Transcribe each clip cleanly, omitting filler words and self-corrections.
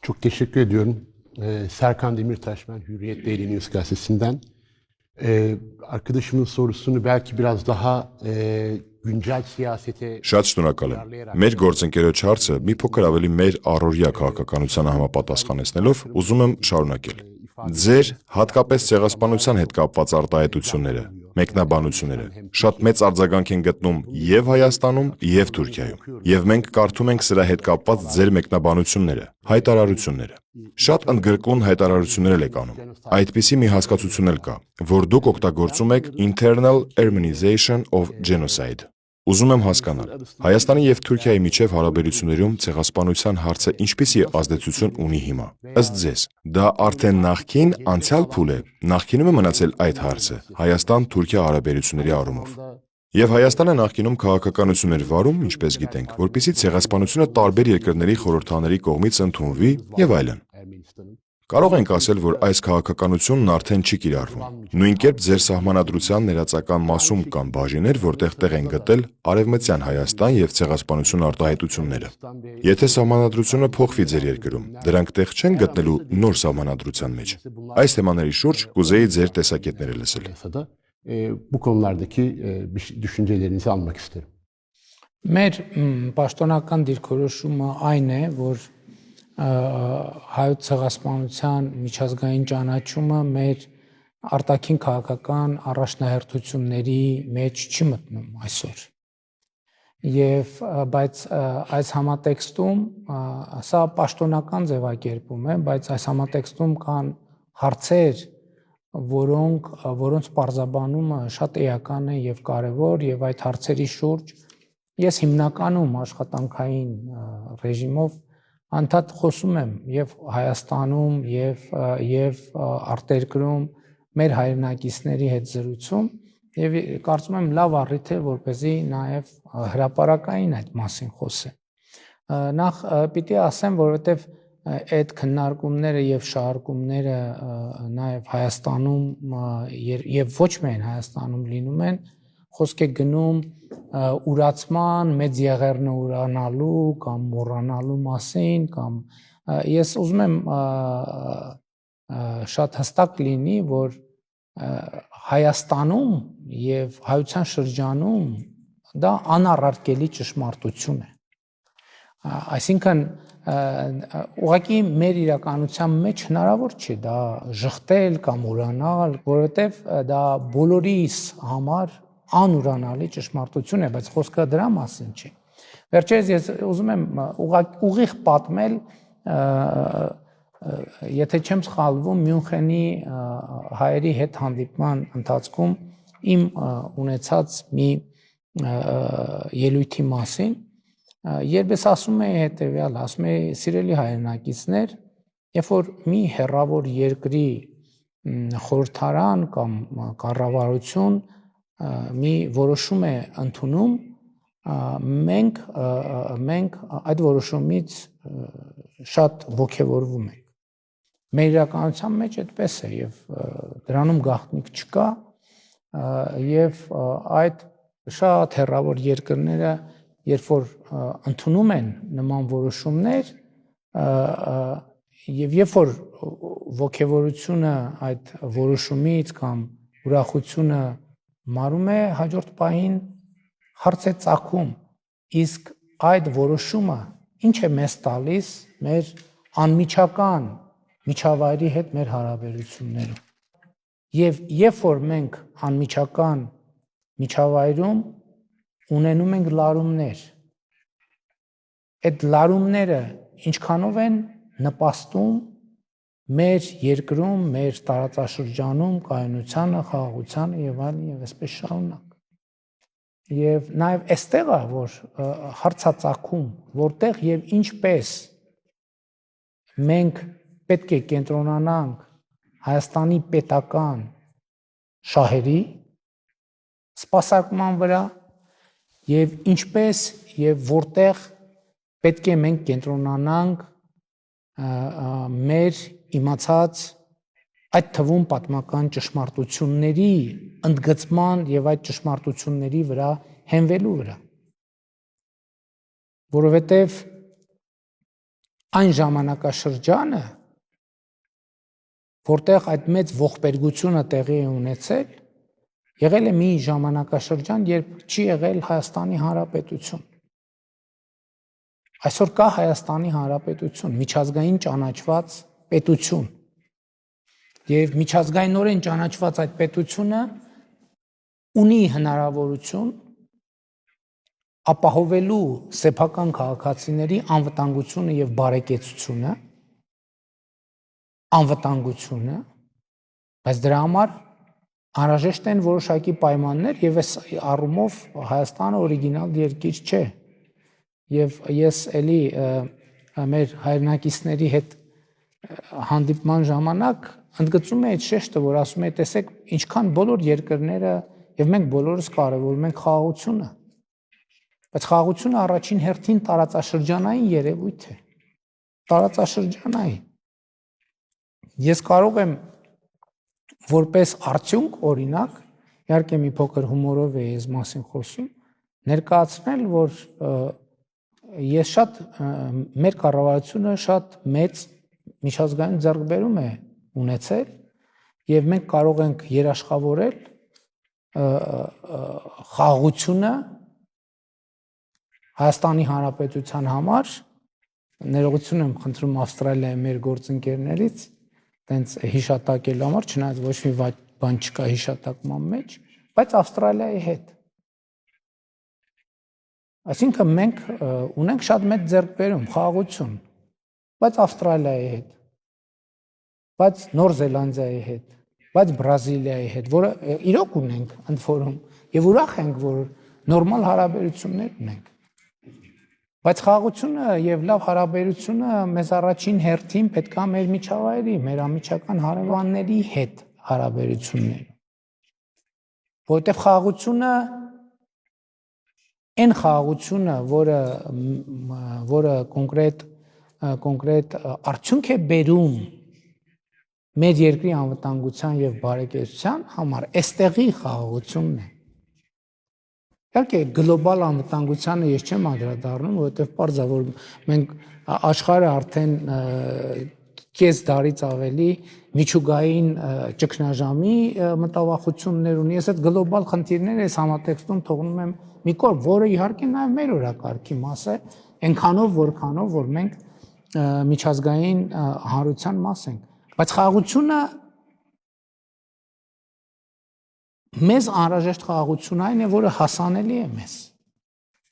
Çok teşekkür ediyorum. Serkan Demirtaş, ben Hürriyet Daily News gazetesinden. Arkadaşımın sorusunu belki biraz daha güncel siyasete... Շատ շնորհակալ եմ։ Մեր գործընկերոջ հարցը մի փոքր ավելի մեր առօրյա քաղաքականությանը համապատասխանեցնելով ուզում եմ շարունակել։ Ձեր հատկապես ցեղասպանության հետ կապված արտահայտությունները, մեկնաբանությունները շատ մեծ արձագանք են գտնում եւ Հայաստանում, եւ Թուրքիայում։ Եվ մենք կարդում ենք սրա հետ կապված ձեր մեկնաբանությունները, հայտարարությունները։ Շատ ընդգրկուն հայտարարություններ եք անում։ Այդպիսի մի հասկացություն էլ կա, որ դուք օգտագործում եք internal Armenization of genocide։ Ուզում եմ հասկանալ, Հայաստանի եւ Թուրքիայի միջև հարաբերություններում ցեղասպանության հարցը ինչպիսի ազդեցություն ունի հիմա։ Ըստ ձեզ, դա արդեն նախկին անցյալ փուլ է, նախկինում է մնացել այդ հարցը Հայաստան-Թուրքիա հարաբերությունների առումով։ Եվ Հայաստանը նախկինում քաղաքականություններ վարում, ինչպես գիտենք, որպեսզի ցեղասպանությունը տարբեր երկրների խորհրդաների կողմից ընդունվի եւ այլն։ Կարող ենք ասել, որ այս քաղաքականությունն արդեն չի կիրառվում։ Նույն կերպ ձեր սահմանադրության ներածական մասում կան բաժիններ, որտեղ տեղ են գտել Արևմտյան Հայաստան եւ ցեղասպանություն արտահայտությունները։ Եթե սահմանադրությունը փոխվի ձեր երկրում, դրանք տեղ չեն գտնելու նոր սահմանադրության մեջ։ Այս թեմաների շուրջ կուզեի ձեր տեսակետները լսել։ Bu konulardaki düşüncelerinizi almak isterim. Մեր պաշտոնական դիրքորոշումը այն է, որ հայոց ցեղասպանության միջազգային ճանաչումը մեր արտաքին քաղաքական առաջնահերթությունների մեջ չի մտնում այսօր։ Եվ բայց այս համատեքստում սա պաշտոնական ձևակերպում է, բայց այս համատեքստում կան հարցեր, որոնց պարզաբանումը շատ էական է եւ կարեւոր, եւ այդ հարցերի շուրջ ես հիմնականում աշխատանքային ռեժիմով անդադ խոսում եմ եւ Հայաստանում եւ արտերկրում մեր հայրենակիցների հետ զրույցում եւ կարծում եմ լավ առիթ է որպեսզի նաեւ հրապարակային այդ մասին խոսեմ։ Նախ պիտի ասեմ, որովհետեւ այդ քննարկումները եւ շարժումները նաեւ Հայաստանում եւ ոչ միայն Հայաստանում լինում են, խոսք է գնում ուրացման, մեծ եղերնը ուրանալու կամ մոռանալու մասին կամ ես ուզում եմ շատ հստակ լինի, որ Հայաստանում եւ հայության շրջանում դա անառարկելի ճշմարտություն է։ Այսինքն ուղղակի մեր իրականության մեջ հնարավոր չէ դա ժխտել կամ ուրանալ, որովհետեւ դա բոլորիս համար անուրանալի ճշմարտություն է, բայց խոսքը դրա մասին չի։ Վերջերս ես ուզում եմ ուղիղ պատմել, եթե չեմ սխալվում, Մյունխենի հայերի հետ հանդիպման ընթացքում իմ ունեցած մի ելույթի մասին, երբ ես ասում եի հետևյալ, ասում եի սիրելի հայրենակիցներ, երբ որ մի հեռավոր երկրի խորհրդարան կամ կառավարություն մի որոշում է ընդունում, մենք այդ որոշումից շատ ոգևորվում ենք։ Մեր իրականության մեջ այդպես է եւ դրանում գաղտնիք չկա եւ այդ շատ հեռավոր երկրները, երբ որ ընդունում են նման որոշումներ եւ երբ որ ոգևորությունը այդ որոշումից կամ ուրախությունը մարում է, հաջորդ պահին հարց է ծագում, իսկ այդ որոշումը ինչ է մեզ տալիս մեր անմիջական միջավայրի հետ մեր հարաբերություններում։ Եվ երբ որ մենք անմիջական միջավայրում ունենում ենք լարումներ, այդ լարումները ինչքանով են նպաստում մեր երկրում, մեր տարածաշրջանում կայունությանը, խաղաղությանը եւ այլն եւ այսպես շարունակ։ Եվ նաեւ այստեղ է, որ հարցածագում, որտեղ եւ ինչպես մենք պետք է կենտրոնանանք Հայաստանի պետական շահերի սպասարկման վրա եւ ինչպես եւ որտեղ պետք է մենք կենտրոնանանք մեր իմացած այդ թվում պատմական ճշմարտությունների ընդգծման եւ այդ ճշմարտությունների վրա հենվելու վրա, որովհետեւ այն ժամանակաշրջանը, որտեղ այդ մեծ ողբերգությունը տեղի է ունեցել, եղել է մի ժամանակաշրջան, երբ չի եղել Հայաստանի Հանրապետություն։ Այսօր կա Հայաստանի Հանրապետություն, միջազգային ճանաչված պետություն։ Եվ միջազգայինորեն ճանաչված այդ պետությունը ունի հնարավորություն ապահովելու սեփական քաղաքացիների անվտանգությունը եւ անվտանգությունը, բայց դրա համար անհրաժեշտ են որոշակի պայմաններ եւ այս առումով Հայաստանը օրիգինալ երկիր չէ։ Եվ ես էլի մեր հայրենակիցների հետ հանդիպման ժամանակ ընդգծում եմ այդ շեշտը, որ ասում է, տեսեք, ինչքան բոլոր երկրները եւ մենք բոլորս կարևորում ենք խաղաղությունը։ Բայց խաղաղությունը առաջին հերթին տարածաշրջանային երևույթ է։ Տարածաշրջանային։ Ես կարող եմ որպես արդյունք, օրինակ, իհարկե մի փոքր հումորով է ես մասին խոսում, ներկայացնել, որ ես մեր կառավարությունը շատ մեծ միջազգային ձեռքբերում է ունեցել եւ մենք կարող ենք երաշխավորել խաղաղությունը Հայաստանի Հանրապետության համար, ներողություն եմ խնդրում Ավստրալիայի մեր գործընկերներից, տենց հիշատակելու համար, չնայած ոչ մի բան չկա հիշատակման մեջ, բայց Ավստրալիայի հետ։ Այսինքն մենք ունենք շատ մեծ ձեռքբերում, խաղաղություն, բայց Ավստրալիայի հետ, բայց Նոր Զելանդիայի հետ, բայց Բրազիլիայի հետ, որը իրոք ունենք ընդ որում, եւ ուրախ ենք, որ նորմալ հարաբերություններ ունենք։ Բայց խաղաղությունը եւ լավ հարաբերությունը մեզ առաջին հերթին պետք է մեր միջավայրի, մեր ամիջական հարևանների հետ հարաբերություններ։ Որովհետեւ խաղաղությունը այն խաղաղությունը, որը կոնկրետ արդյունք է բերում մեր երկրի անվտանգության եւ բարեկեցության համար, այստեղի խաղաղությունն է։ Իհարկե գլոբալ անվտանգությանը ես չեմ անդրադառնում, որովհետեւ պարզ է, որ մենք աշխարհը արդեն կես դարից ավելի միջուկային ճգնաժամի մտավախություններ ունի։ Ես այդ գլոբալ խնդիրները այս համատեքստում թողնում եմ մի կողմ, որը իհարկե նաև մեր օրակարգի մաս է, այնքանով, որքանով, որ մենք միջազգային հանրության մաս ենք։ Բայց խաղաղությունը մեզ անհրաժեշտ խաղաղություն այն է, որը հասանելի է մեզ,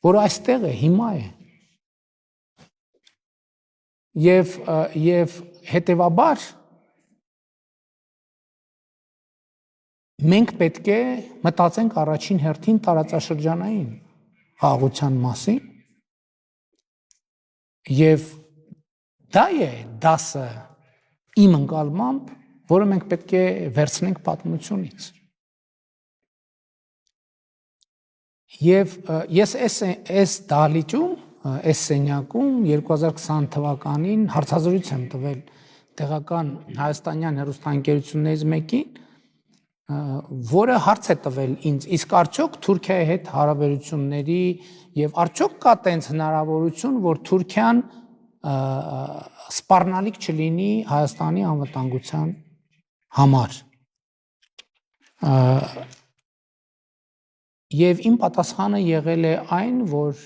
որը այստեղ է, հիմա է։ Եվ հետևաբար մենք պետք է մտածենք առաջին հերթին տարածաշրջանային խաղաղության մասին եւ դա է դասը իմ ընկալմամբ, որը մենք պետք է վերցնենք պատմությունից։ Եվ ես այս դահլիճում, այս սենյակում 2020 թվականին հարցազրույց եմ տվել տեղական հայաստանյան հեռուստաընկերություններից մեկին, որը հարց է տվել ինձ, իսկ արդյոք Թուրքիայի հետ հարաբերությունների եւ արդյոք կա տենց հնարավորություն, որ Թուրքիան սպառնալիք չլինի Հայաստանի անվտանգության համար։ Եվ իմ պատասխանը եղել է այն, որ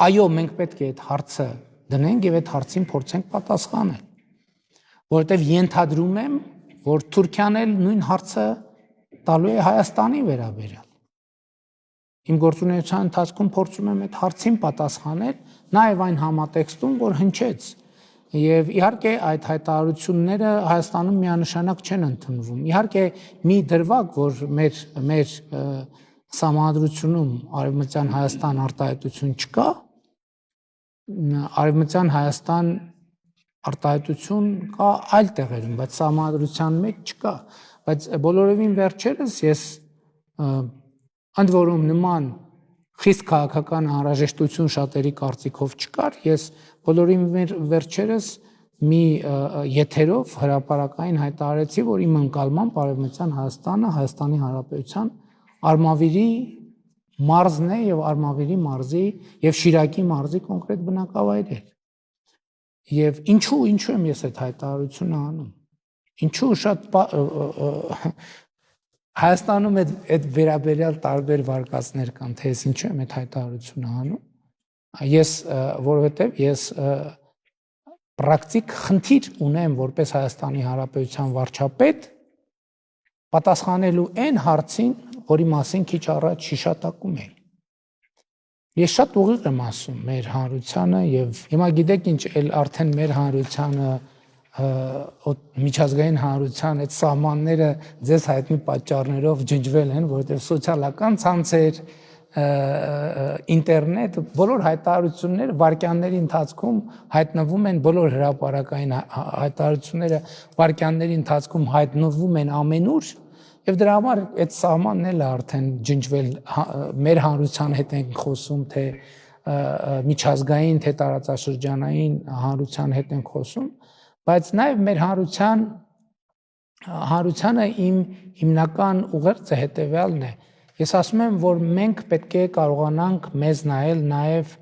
այո, մենք պետք է այդ հարցը դնենք եւ այդ հարցին փորձենք պատասխանել, որովհետեւ ենթադրում եմ, որ Թուրքիան էլ նույն հարցը տալու է Հայաստանի վերաբերյալ։ Իմ գործունեության ընթացքում փորձում եմ այդ հարցին պատասխանել, նաեւ այն համատեքստում, որ հնչեց։ Եվ իհարկե այդ հայտարարությունները Հայաստանում միանշանակ չեն ընդունվում։ Իհարկե մի դրվագ, որ մեր Սահմանադրությունում Արևմտյան Հայաստան արտահայտություն չկա, Արևմտյան Հայաստան արտահայտություն կա այլ տեղերում, բայց Սահմանադրության մեջ չկա, բայց բոլորովին վերջերս ես ընդ որում նման խիստ քաղաքական անհրաժեշտություն շատերի կարծիքով չկար, ես բոլորին վերջերս մի եթերով հրապարակային հայտարարեցի, որ իմ ընկալմամբ Արևմտյան Հայաստանը Հայաստանի Հանրապետության Արմավիրի մարզն է եւ Արմավիրի մարզի եւ Շիրակի մարզի կոնկրետ բնակավայր է։ Եվ ինչու եմ ես այդ հայտարարությունը անում։ Ինչու շատ Հայաստանում այդ վերաբերյալ տարբեր վարկածներ կան, թե ես ինչու եմ այդ հայտարարությունը անում։ Ես որովհետև ես պրակտիկ խնդիր ունեմ որպես Հայաստանի Հանրապետության վարչապետ պատասխանելու այն հարցին, որի մասին քիչ առաջ հիշատակում էի։ Ես շատ ուղիղ եմ ասում մեր հանրությանը եւ հիմա գիտեք ինչ էլ արդեն մեր հանրությանը միջազգային հանրության այդ սահմանները ձեզ հայտնի պատճառներով ջնջվել են, որովհետեւ սոցիալական ցանցեր, ինտերնետ, բոլոր հայտարարությունները վարքյանների ընթացքում հայտնվում են, բոլոր հրապարակային հայտարարությունները վարքյանների ընթացքում հայտնվում են ամենուր, եւ դրա համար այդ սահմանն էլ արդեն ջնջվել մեր հանրության հետ ենք խոսում, թե միջազգային, թե տարածաշրջանային հանրության հետ ենք խոսում, բայց նաեւ մեր հանրությանը իմ հիմնական ուղերձը հետեւյալն է. Ես ասում եմ, որ մենք պետք է կարողանանք մեզ նայել նաև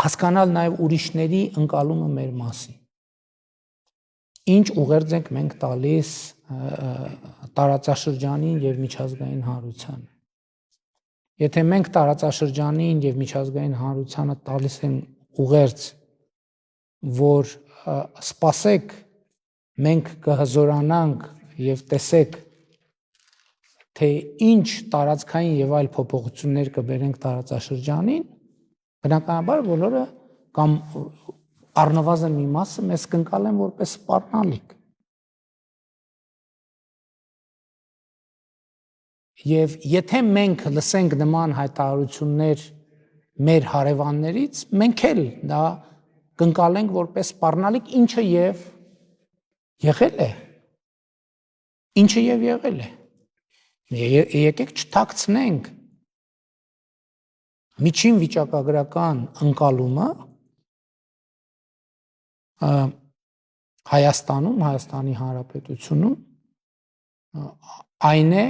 հասկանալ նաև ուրիշների ընկալումը մեր մասին։ Ինչ ուղերձ ենք մենք տալիս տարածաշրջանին եւ միջազգային հանրությանը։ Եթե մենք տարածաշրջանին եւ միջազգային հանրությանը տալիս ենք ուղերձ, որ սպասեք, մենք կհզորանանք եւ տեսեք թե ինչ տարածքային եւ այլ փոփոխություններ կբերենք տարածաշրջանին, բնականաբար բոլորը կամ առնվազն մի մասը մեզ կընկալեն որպես սպառնալիք։ Եվ եթե մենք լսենք նման հայտարարություններ մեր հարևաններից, մենք էլ դա կընկալենք որպես սպառնալիք, ինչը եւ եղել է։ Ինչը եւ եղել է։ Եկեք չթաքցնենք միջին վիճակագրական ընկալումը Հայաստանում, Հայաստանի Հանրապետությունում այն է,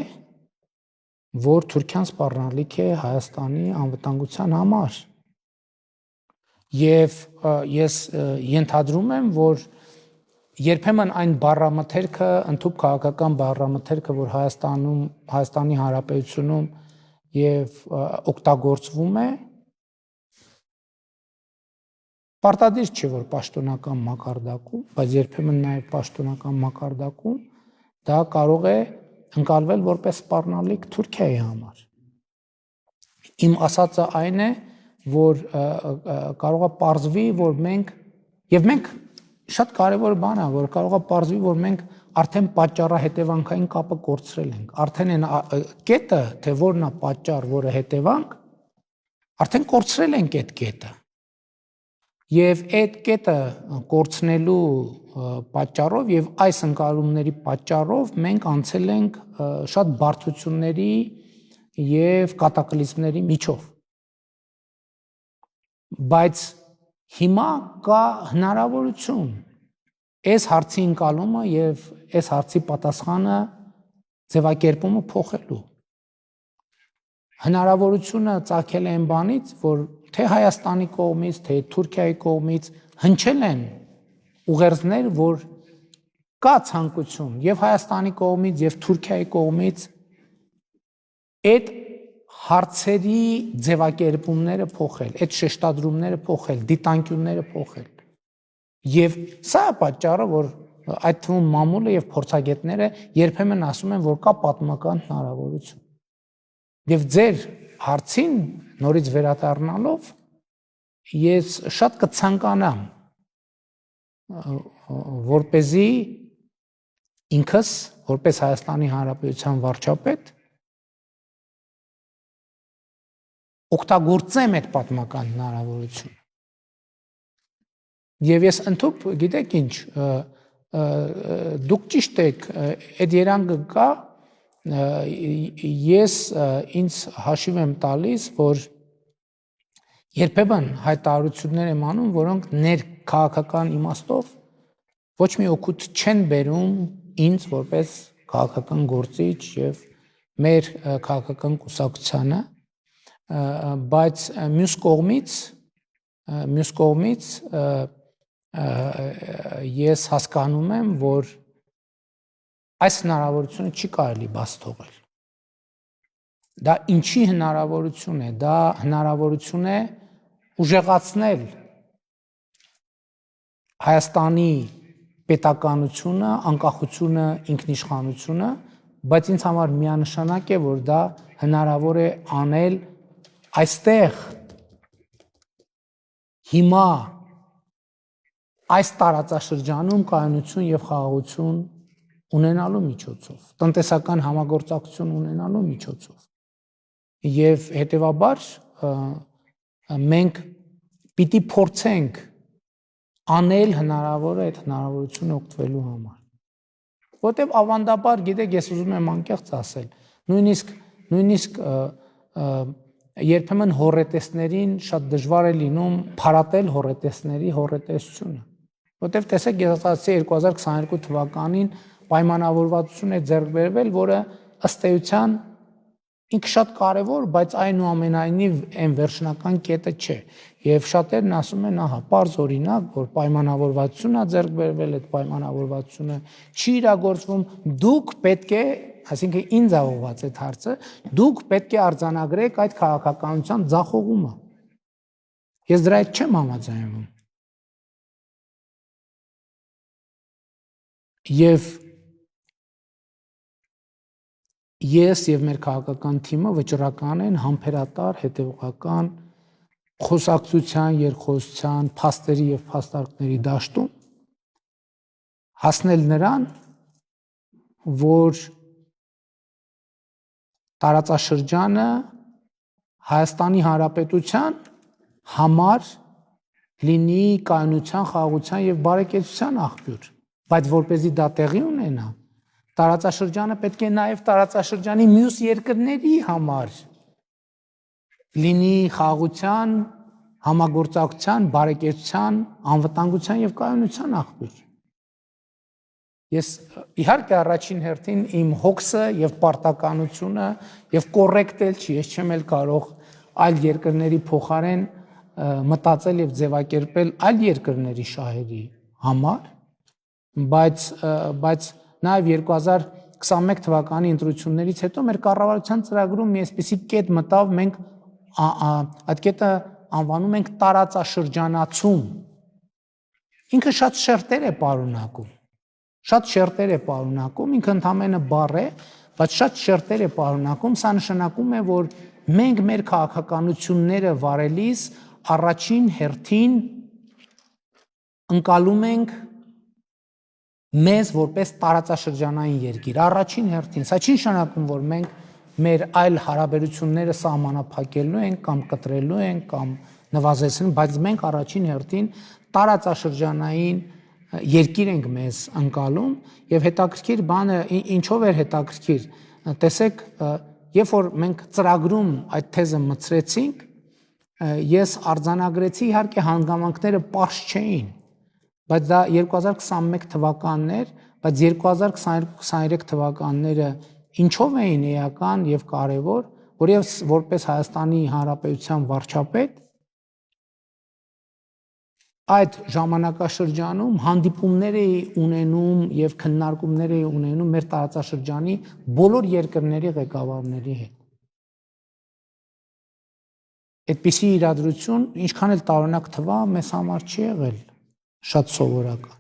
որ Թուրքիան սպառնալիք է Հայաստանի անվտանգության համար։ Եվ ես ենթադրում եմ, որ երբեմն այն բառամթերքը, ընդհանուր քաղաքական բառամթերքը, որ Հայաստանի Հանրապետությունում եւ օգտագործվում է, պարտադիր չէ, որ պաշտոնական մակարդակում, բայց երբեմն նաեւ պաշտոնական մակարդակում դա կարող է ընկալվել որպես սպառնալիք Թուրքիայի համար։ Իմ ասածը այն է, որ կարող է պարզվի, որ մենք շատ կարևոր բան է, որ կարող է պարզվի, որ մենք արդեն պատճառահետևանքային կապը կորցրել ենք։ Արդեն այն կետը, թե որն է պատճառ, որը հետևանք, արդեն կորցրել ենք այդ կետը։ Եվ այդ կետը կորցնելու պատճառով եւ այս ընկալումների պատճառով մենք անցել ենք շատ բարդությունների եւ կատակլիզմների միջով։ Բայց հիմա կա հնարավորություն այս հարցի ընկալումը եւ այս հարցի պատասխանը ձևակերպումը փոխելու։ Հնարավորությունը ծագել է այն բանից, որ թե Հայաստանի կողմից, թե Թուրքիայի կողմից հնչել են ուղերձներ, որ կա ցանկություն եւ Հայաստանի կողմից եւ Թուրքիայի կողմից այդ հարցերի ձևակերպումները փոխել, այդ շեշտադրումները փոխել, դիտանկյունները փոխել։ Եվ սա է պատճառը, որ այդ թվում մամուլը եւ փորձագետները երբեմն ասում են, որ կա պատմական հնարավորություն։ Եվ ձեր հարցին նորից վերադառնալով ես շատ կցանկանամ, որպեսզի ինքս որպես Հայաստանի Հանրապետության վարչապետ օգտագործեմ այդ պատմական հնարավորությունը։ Եվ ես ընդհանուր գիտեք ինչ, դուք ճիշտ եք, այդ երանգը կա, ես ինձ հաշիվ եմ տալիս, որ երբեմն հայտարարություններ եմ անում, որոնք ներքաղաքական իմաստով ոչ մի օգուտ չեն բերում ինձ որպես քաղաքական գործիչ եւ մեր քաղաքական կուսակցությանը, բայց մյուս կողմից Մյուս կողմից ես հասկանում եմ, որ այս հնարավորությունը չի կարելի բաց թողել։ Դա ինչի հնարավորություն է, դա հնարավորություն է ուժեղացնել Հայաստանի պետականությունը, անկախությունը, ինքնիշխանությունը, բայց ինձ համար միանշանակ է, որ դա հնարավոր է անել այստեղ հիմա այս տարածաշրջանում կայունություն եւ խաղաղություն ունենալու միջոցով, տնտեսական համագործակցություն ունենալու միջոցով։ Եվ հետեւաբար մենք պիտի փորձենք անել հնարավորը այդ հնարավորությունը օգտվելու համար։ Որտեւ ավանդաբար, գիտեք, ես ուզում եմ անկեղծ ասել, նույնիսկ երբեմն հոռետեսներին շատ դժվար է լինում փարատել հոռետեսների հոռետեսությունը։ Որտեւ տեսեք, ես ասացի 2022 թվականին պայմանավորվածություն է ձեռք բերվել, որը ըստ էության ինքը շատ կարևոր, բայց այնուամենայնիվ այն վերջնական կետը չէ։ Եվ շատերն ասում են, ահա, պարզ օրինակ, որ պայմանավորվածություն է ձեռք բերվել, այդ պայմանավորվածությունը չի իրագործվում, դուք պետք է, այսինքն ինձ ուղղված այդ հարցը, դուք պետք է արձանագրեք այդ քաղաքականության ձախողումը։ Ես դրա հետ չեմ համաձայնվում։ Եվ ես եւ մեր քաղաքական թիմը վճռական են, համբերատար, հետեւողական խոսակցության, երկխոսության, փաստերի եւ փաստարկների դաշտում հասնել նրան, որ տարածաշրջանը Հայաստանի Հանրապետության համար լինի կայունության, խաղաղության եւ բարեկեցության աղբյուր, բայց որպեսզի դա տեղի ունենա, տարածաշրջանը պետք է նաև տարածաշրջանի մյուս երկրների համար լինի խաղաղության, համագործակցության, բարեկեցության, անվտանգության եւ կայունության աղբյուր։ Ես իհարկե առաջին հերթին իմ հոգսը եւ պարտականությունը եւ կոռեկտ էլ չի, ես չեմ էլ կարող այլ երկրների փոխարեն մտածել եւ ձևակերպել այլ երկրների շահերի համար, բայց նաև 2021 թվականի ընտրություններից հետո մեր կառավարության ծրագրում մի այսպիսի կետ մտավ, մենք այդ կետը անվանում ենք տարածաշրջանացում։ Ինքը շատ շերտեր է պարունակում, ինքը ընդամենը բառ է, բայց շատ շերտեր է պարունակում, սա նշանակում է, որ մենք մեր քաղաքականությունները վարելիս առաջին հերթին ընկալում ենք մեզ որպես տարածաշրջանային երկիր, առաջին հերթին, սա չի նշանակում, որ մենք մեր այլ հարաբերությունները սահմանափակելու ենք կամ կտրելու ենք կամ նվազեցնում, բայց մենք առաջին հերթին տարածաշրջանային երկիր ենք մեզ ընկալում եւ հետաքրքիր բանը ինչով էր հետաքրքիր, տեսեք, երբ որ մենք ծրագրում այդ թեզը մցրեցինք, ես արձանագրեցի, իհարկե հանգամանքները պարզ չէին, բայց դա 2021 թվականն էր, բայց 2022-23 թվականները ինչով էին էական եւ կարեւոր, որ ես որպես Հայաստանի Հանրապետության վարչապետ այդ ժամանակաշրջանում հանդիպումներ էի ունենում եւ քննարկումներ էի ունենում մեր տարածաշրջանի բոլոր երկրների ղեկավարների հետ։ Այդպիսի իրադրություն, ինչքան էլ տարօրինակ թվա, մեզ համար չի եղել շատ սովորական։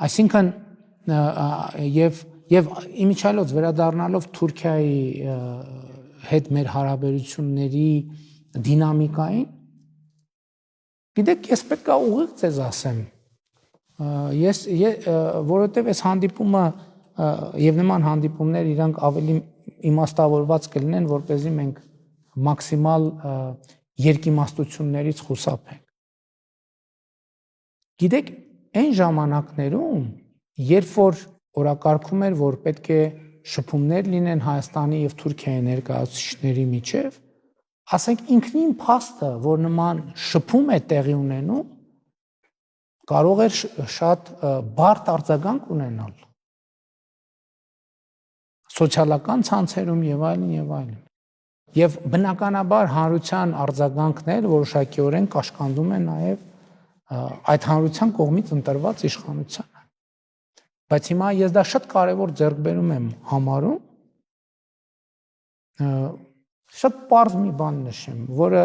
Այսինքն եւ իմիջիայլոց վերադառնալով Թուրքիայի հետ մեր հարաբերությունների դինամիկային, գիտեք, ես պետք է ուղիղ ձեզ ասեմ, որովհետեւ այս հանդիպումը եւ նման հանդիպումներ իրանք ավելի իմաստավորված կլինեն, որպեսզի մենք մաքսիմալ երկիմաստություններից խուսափենք։ Գիտեք, այն ժամանակներում, երբ որ օրակարգում էր, որ պետք է շփումներ լինեն Հայաստանի եւ Թուրքիայի ներկայացուցիչների միջև, ասենք ինքնին փաստը, որ նման շփում է տեղի ունենում, կարող էր շատ բարդ արձագանք ունենալ սոցիալական ցանցերում եւ այլն եւ այլն։ Եվ բնականաբար հանրության արձագանքներ որոշակիորեն կաշկանդում են նաև այդ հանրության կողմից ընտրված իշխանությանը։ Բայց հիմա ես դա շատ կարևոր ձեռքբերում եմ համարում, շատ պարզ մի բան նշեմ, որը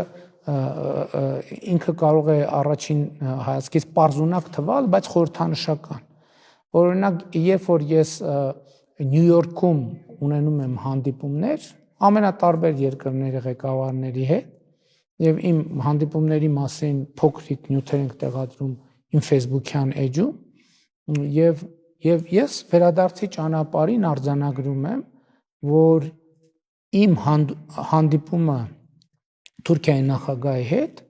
ինքը կարող է առաջին հայացքից պարզունակ թվալ, բայց խորհրդանշական։ Օրինակ, երբ որ ես Նյու Յորքում ունենում եմ հանդիպումներ ամենատարբեր երկրների ղեկավարների հետ, եւ իմ հանդիպումների մասին փոքրիկ նյութեր ենք տեղադրում իմ Facebook-յան էջում, եւ ես վերադարձի ճանապարհին արձանագրում եմ, որ իմ հանդիպումը Թուրքիայի նախագահի հետ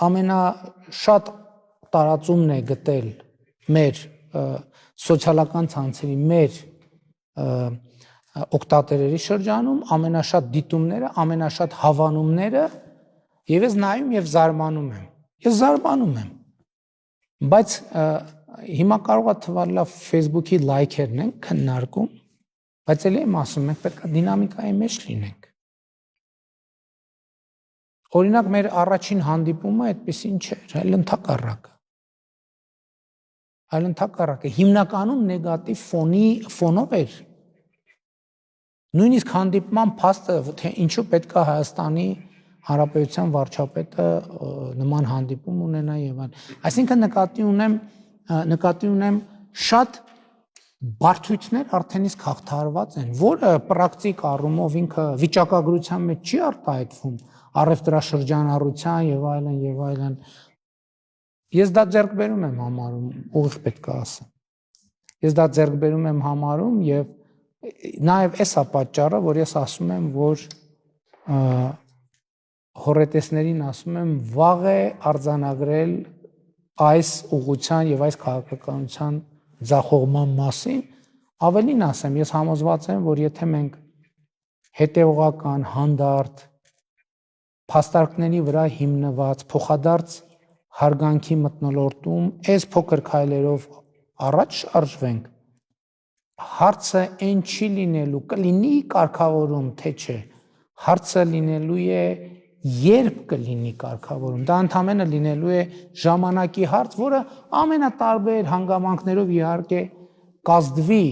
ամենաշատ տարածումն է գտել մեր սոցիալական ցանցերի մեր օգտատերերի շրջանում, ամենաշատ դիտումները, ամենաշատ հավանումները, եւ ես նայում եւ զարմանում եմ։ Ես զարմանում եմ։ Բայց հիմա կարող է թվալ լավ Facebook-ի լայքերն են քննարկում, բայց ելի եմ ասում, մենք պետք է դինամիկայի մեջ լինենք։ Օրինակ մեր առաջին հանդիպումը այդպեսին չէր, այլ ընդհակառակը։ Այլ ընդհակառակը հիմնականում նեգատիվ ֆոնով էր։ Նույնիսկ հանդիպման փաստը, թե ինչու պետք է Հայաստանի Հանրապետության վարչապետը նման հանդիպում ունենա եւ այլն։ Այսինքն նկատի ունեմ շատ բարդություններ արդեն իսկ հաղթահարված են, որը պրակտիկ առումով ինքը վիճակագրության մեջ չի արտահայտվում, առևտրաշրջանառության եւ այլն։ Ես դա ձեռքբերում եմ համարում, ուղիղ պետք է ասեմ։ Ես դա ձեռքբերում եմ համարում եւ նաեւ էսա պատճառը, որ ես ասում եմ, որ հոռետեսներին ասում եմ, վաղ է արձանագրել այս ուղղության եւ այս քաղաքականության ձախողման մասին, ավելին ասեմ, ես համոզված եմ, որ եթե մենք հետեւողական, հանդարտ, փաստարկների վրա հիմնված, փոխադարձ հարգանքի մթնոլորտում այս փոքր քայլերով առաջ շարժվենք, հարցը այն չի լինելու, կլինի կարգավորում, թե չէ, հարցը լինելու է երբ կլինի կարգավորում, դա ընդհանրապես լինելու է ժամանակի հարց, որը ամենատարբեր հանգամանքներով իհարկե կազդվի։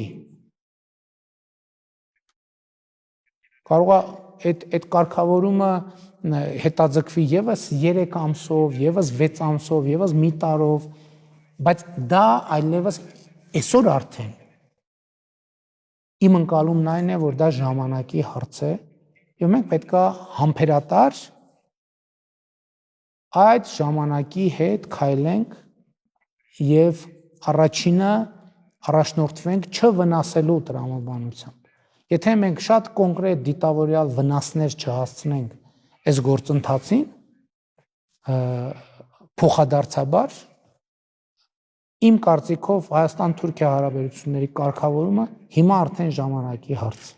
Կարող է այդ կարգավորումը հետաձգվի եւս 3 ամսով, եւս 6 ամսով, եւս մի տարով, բայց դա այլևս այսօր արդեն իմ ընկալումն այն է, որ դա ժամանակի հարց է, եւ մենք պետք է համբերատար այդ ժամանակի հետ քայլենք եւ առաջինը առաջնորդվենք չվնասելու տրամաբանությամբ։ Եթե մենք շատ կոնկրետ դիտավորյալ վնասներ չհասցնենք այս գործընթացին, փոխադարձաբար իմ կարծիքով Հայաստան-Թուրքիա հարաբերությունների կարգավորումը հիմա արդեն ժամանակի հարց է։